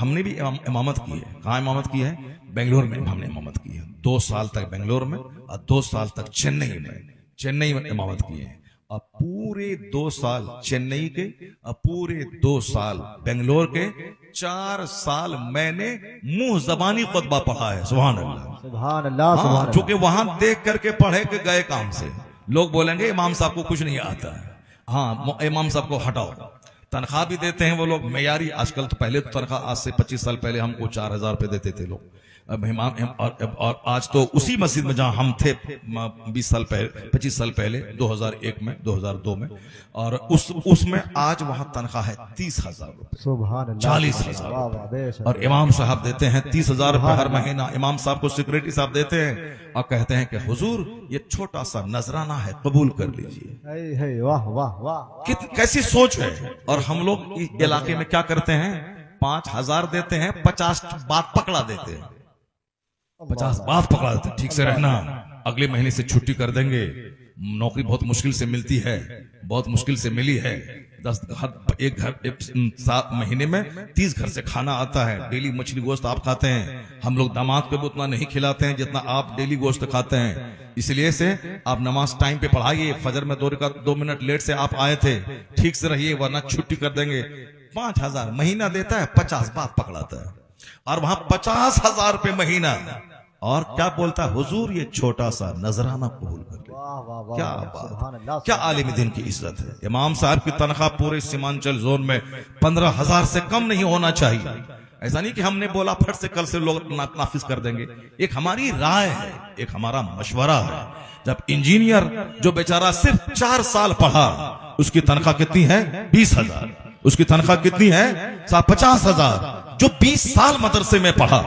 ہم نے بھی امامت کی ہے. کہاں امامت کی ہے؟ بنگلور میں ہم نے امامت کی ہے. 2 سال تک بنگلور میں اور 2 سال تک چنئی میں امامت کی ہے. اور پورے 2 سال چنئی کے اور پورے 2 سال بنگلور کے 4 سال میں نے منہ زبانی خطبہ پڑھا ہے. سبحان اللہ سبحان اللہ سبحان اللہ. چونکہ وہاں دیکھ کر کے پڑھے کہ گئے کام سے. لوگ بولیں گے امام صاحب کو کچھ نہیں آتا ہے. ہاں امام صاحب کو ہٹاؤ. تنخواہ بھی دیتے ہیں وہ لوگ معیاری. آج کل تو پہلے تو تنخواہ آج سے 25 سال پہلے ہم کو 4000 روپے دیتے تھے لوگ. اب اور آج تو اسی مسجد میں جہاں ہم تھے 25 سال پہلے 2001 میں 2002 میں اور اس میں آج وہاں تنخواہ ہے 30,000 روپے. سبحان اللہ 40,000 واہ واہ بے شک. اور امام صاحب دیتے ہیں 30,000 روپے ہر مہینہ. امام صاحب کو سیکریٹری صاحب دیتے ہیں اور کہتے ہیں کہ حضور یہ چھوٹا سا نذرانہ ہے, قبول کر لیجئے. واہ واہ واہ. کیسی سوچ ہے. اور ہم لوگ اس علاقے میں کیا کرتے ہیں, 5,000 دیتے ہیں, 50 بات پکڑا دیتے ہیں. 50 بات پکڑا دیتے ہیں, ٹھیک سے رہنا, اگلے مہینے سے چھٹی کر دیں گے. نوکری بہت مشکل سے ملتی ہے, بہت مشکل سے ملی ہے. 7 مہینے میں 30 گھر سے کھانا آتا ہے. ڈیلی مچھلی گوشت آپ کھاتے ہیں. ہم لوگ داماد پہ بھی اتنا نہیں کھلاتے ہیں جتنا آپ ڈیلی گوشت کھاتے ہیں. اس لیے سے آپ نماز ٹائم پہ پڑھائیے. فجر میں 2 منٹ لیٹ سے آپ آئے تھے, ٹھیک سے رہیے ورنہ چھٹی کر دیں گے. 5,000 مہینہ دیتا ہے, 50 بات پکڑاتا ہے. اور وہاں 50,000 روپے مہینہ. اور کیا بولتا ہے, حضور یہ چھوٹا سا نذرانہ قبول کر لیں. کیا بات, کیا عالم دین کی عزت ہے. امام صاحب کی تنخواہ پورے سیمانچل زون میں 15,000 سے کم نہیں ہونا چاہیے. ایسا نہیں کہ ہم نے بولا پھٹ سے کل سے لوگ نافذ کر دیں گے. ایک ہماری رائے ہے, ایک ہمارا مشورہ ہے. جب انجینئر جو بیچارہ صرف 4 سال پڑھا, اس کی تنخواہ کتنی ہے؟ 20,000. اس کی تنخواہ کتنی ہے؟ 50,000. جو 20 سال مدرسے میں پڑھا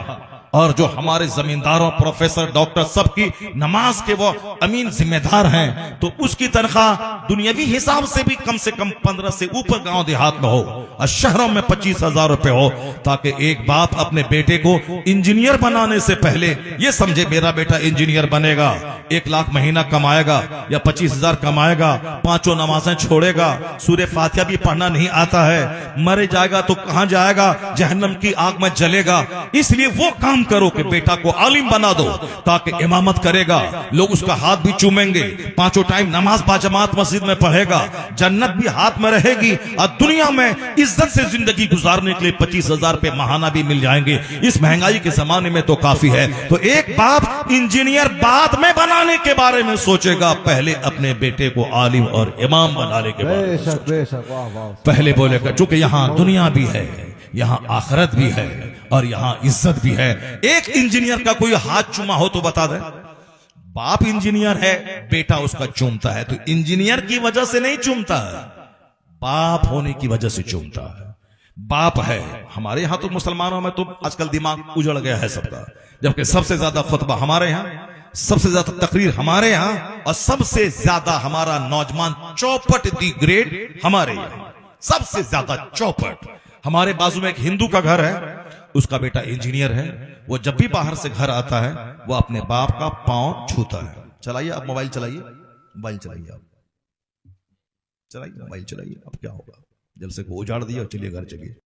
اور جو ہمارے زمینداروں, پروفیسر, ڈاکٹر سب کی نماز کے وہ امین ذمہ دار ہیں, تو اس کی تنخواہ دنیاوی حساب سے بھی کم 15 سے اوپر گاؤں دیہات میں ہو اور شہروں میں 25,000 روپے ہو, تاکہ ایک باپ اپنے بیٹے کو انجینئر بنانے سے پہلے یہ سمجھے میرا بیٹا انجینئر بنے گا, 1 لاکھ مہینہ کمائے گا یا 25,000 کمائے گا, 5 نمازیں چھوڑے گا, سورہ فاتحہ بھی پڑھنا نہیں آتا ہے, مرے جائے گا تو کہاں جائے گا؟ جہنم کی آگ میں جلے گا. اس لیے وہ کام کرو کہ بیٹا کو عالم بنا دو, تاکہ امامت کرے گا, لوگ اس کا ہاتھ بھی چومیں گے, 5 ٹائم نماز باجماعت مسجد میں پڑھے گا, جنت بھی ہاتھ میں رہے گی, اور دنیا میں عزت سے زندگی گزارنے کے لیے 25,000 روپے ماہانہ بھی مل جائیں گے. اس مہنگائی کے زمانے میں تو کافی ہے. تو ایک باپ انجینئر بعد میں بنانے کے بارے میں سوچے گا, پہلے اپنے بیٹے کو عالم اور امام بنانے کے بارے میں بے شک واہ واہ. پہلے بولے گا, چونکہ یہاں دنیا بھی ہے, یہاں آخرت بھی ہے اور یہاں عزت بھی ہے. ایک انجینئر کا کوئی ہاتھ چوما ہو تو بتا دے. باپ انجینئر ہے, بیٹا اس کا چومتا ہے, تو انجینئر کی وجہ سے نہیں چومتا ہے, باپ ہونے کی وجہ سے چومتا ہے. باپ ہے. ہمارے یہاں تو مسلمانوں میں تو آج کل دماغ اجڑ گیا ہے سب کا, جبکہ سب سے زیادہ خطبہ ہمارے یہاں, سب سے زیادہ تقریر ہمارے یہاں, اور سب سے زیادہ ہمارا نوجوان چوپٹ دی گریڈ ہمارے یہاں, سب سے زیادہ چوپٹ. ہمارے بازو میں ایک ہندو کا گھر ہے, اس کا بیٹا انجینئر ہے. وہ جب بھی باہر سے گھر آتا ہے وہ اپنے باپ کا پاؤں چھوتا ہے. چلائیے آپ موبائل چلائیے, موبائل چلائیے, آپ چلائیے موبائل چلائیے. اب کیا ہوگا, جب سے کو اجاڑ دیا, چلیے گھر چلیے.